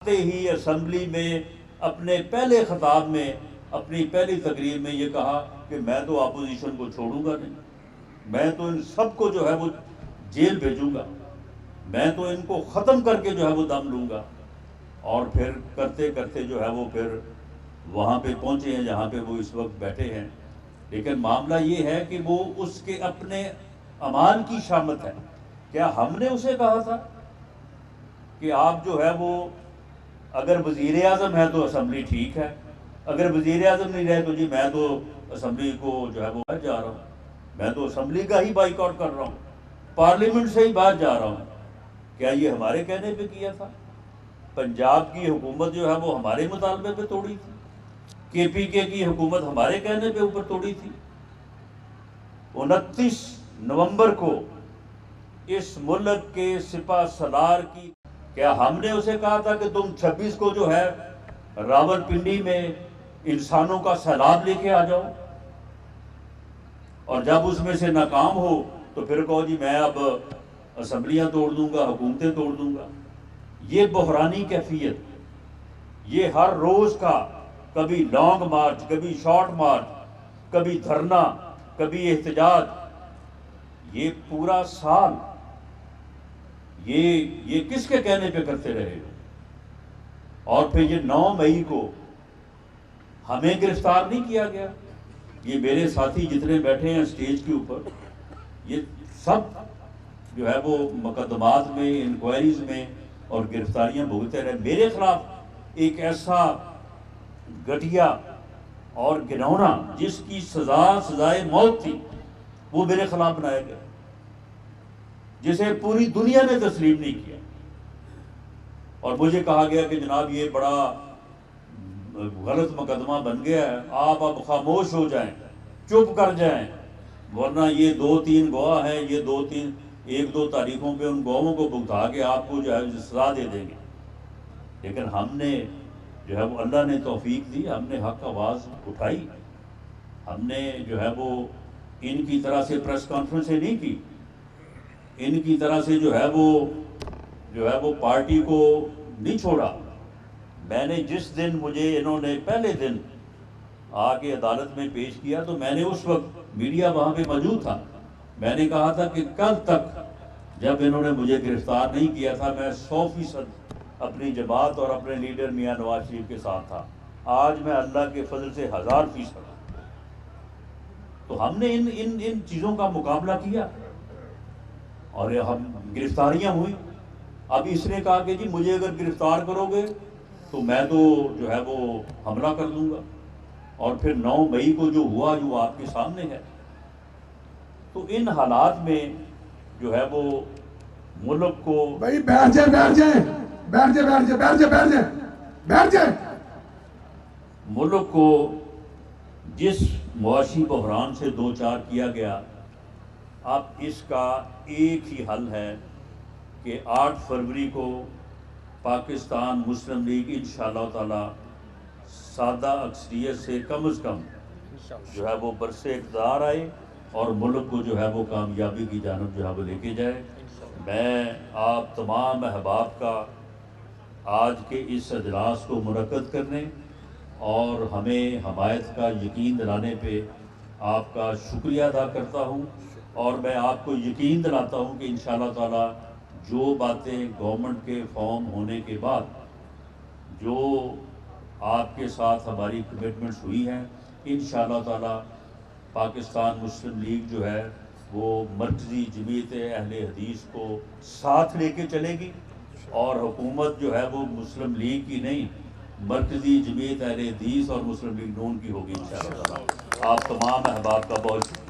ہی assembly میں اپنے پہلے خطاب میں اپنی پہلی تقریر میں یہ کہا کہ میں تو اپوزیشن کو چھوڑوں گا نہیں، میں تو ان سب کو جو ہے وہ جیل بھیجوں گا، میں تو ان کو ختم کر کے جو ہے وہ دم لوں گا۔ اور پھر کرتے کرتے جو ہے وہ پھر وہاں پہ پہنچے ہیں جہاں پہ وہ اس وقت بیٹھے ہیں۔ لیکن معاملہ یہ ہے کہ وہ اس کے اپنے امان کی شامت ہے۔ کیا ہم نے اسے کہا تھا کہ آپ جو ہے وہ اگر وزیر اعظم ہے تو اسمبلی ٹھیک ہے، اگر وزیر اعظم نہیں رہے تو جی میں تو اسمبلی کو جو ہے وہ باہر جا رہا ہوں، میں تو اسمبلی کا ہی بائیک آؤٹ کر رہا ہوں، پارلیمنٹ سے ہی باہر جا رہا ہوں؟ کیا یہ ہمارے کہنے پہ کیا تھا؟ پنجاب کی حکومت جو ہے وہ ہمارے مطالبے پہ توڑی تھی، کے پی کے کی حکومت ہمارے کہنے پہ اوپر توڑی تھی۔ 29 نومبر کو اس ملک کے سپہ سالار کی، کیا ہم نے اسے کہا تھا کہ تم 26 کو جو ہے راول پنڈی میں انسانوں کا سیلاب لے کے آ جاؤ، اور جب اس میں سے ناکام ہو تو پھر کہو جی میں اب اسمبلیاں توڑ دوں گا، حکومتیں توڑ دوں گا؟ یہ بحرانی کیفیت، یہ ہر روز کا کبھی لانگ مارچ، کبھی شارٹ مارچ، کبھی دھرنا، کبھی احتجاج، یہ پورا سال یہ کس کے کہنے پہ کرتے رہے ہو؟ اور پھر یہ 9 مئی کو ہمیں گرفتار نہیں کیا گیا؟ یہ میرے ساتھی جتنے بیٹھے ہیں اسٹیج کے اوپر، یہ سب جو ہے وہ مقدمات میں، انکوائریز میں اور گرفتاریاں بھگتے رہے۔ میرے خلاف ایک ایسا گھٹیا اور گھناؤنا جس کی سزائے موت تھی، وہ میرے خلاف بنایا گیا، جسے پوری دنیا نے تسلیم نہیں کیا، اور مجھے کہا گیا کہ جناب یہ بڑا غلط مقدمہ بن گیا ہے، آپ اب خاموش ہو جائیں، چپ کر جائیں، ورنہ یہ 2-3 گواہ ہیں، یہ 1-2 تاریخوں پہ ان گواہوں کو بھگتا کے آپ کو جو ہے سزا دے دیں گے۔ لیکن ہم نے جو ہے وہ، اللہ نے توفیق دی، ہم نے حق آواز اٹھائی، ہم نے جو ہے وہ ان کی طرح سے پریس کانفرنسیں نہیں کی، ان کی طرح سے جو ہے وہ پارٹی کو نہیں چھوڑا۔ میں نے جس دن مجھے انہوں نے پہلے دن آ کے عدالت میں پیش کیا تو میں نے اس وقت، میڈیا وہاں پہ موجود تھا، میں نے کہا تھا کہ کل تک جب انہوں نے مجھے گرفتار نہیں کیا تھا میں 100% اپنی جماعت اور اپنے لیڈر میاں نواز شریف کے ساتھ تھا۔ آج میں اللہ کے فضل سے 1000%۔ تو ہم نے ان چیزوں کا مقابلہ کیا اور ہم گرفتاریاں ہوئی۔ اب اس نے کہا کہ جی مجھے اگر گرفتار کرو گے تو میں تو جو ہے وہ حملہ کر دوں گا، اور پھر 9 مئی کو جو ہوا جو آپ کے سامنے ہے۔ تو ان حالات میں جو ہے وہ ملک کو، بھائی بیٹھ جائے ملک کو جس معاشی بحران سے دوچار کیا گیا، اب اس کا ایک ہی حل ہے کہ 8 فروری کو پاکستان مسلم لیگ انشاءاللہ تعالی سادہ اکثریت سے کم از کم جو ہے وہ برسے اقتدار آئے اور ملک کو جو ہے وہ کامیابی کی جانب جو ہے وہ لے کے جائے۔ میں آپ تمام احباب کا آج کے اس اجلاس کو منعقد کرنے اور ہمیں حمایت کا یقین دلانے پہ آپ کا شکریہ ادا کرتا ہوں، اور میں آپ کو یقین دلاتا ہوں کہ انشاءاللہ تعالی جو باتیں گورنمنٹ کے فارم ہونے کے بعد جو آپ کے ساتھ ہماری کمٹمنٹس ہوئی ہیں، انشاءاللہ تعالی پاکستان مسلم لیگ جو ہے وہ مرکزی جمعیت اہل حدیث کو ساتھ لے کے چلے گی، اور حکومت جو ہے وہ مسلم لیگ کی نہیں، مرکزی جمعیت اہل حدیث اور مسلم لیگ نون کی ہوگی انشاءاللہ تعالی۔ آپ تمام احباب کا بہت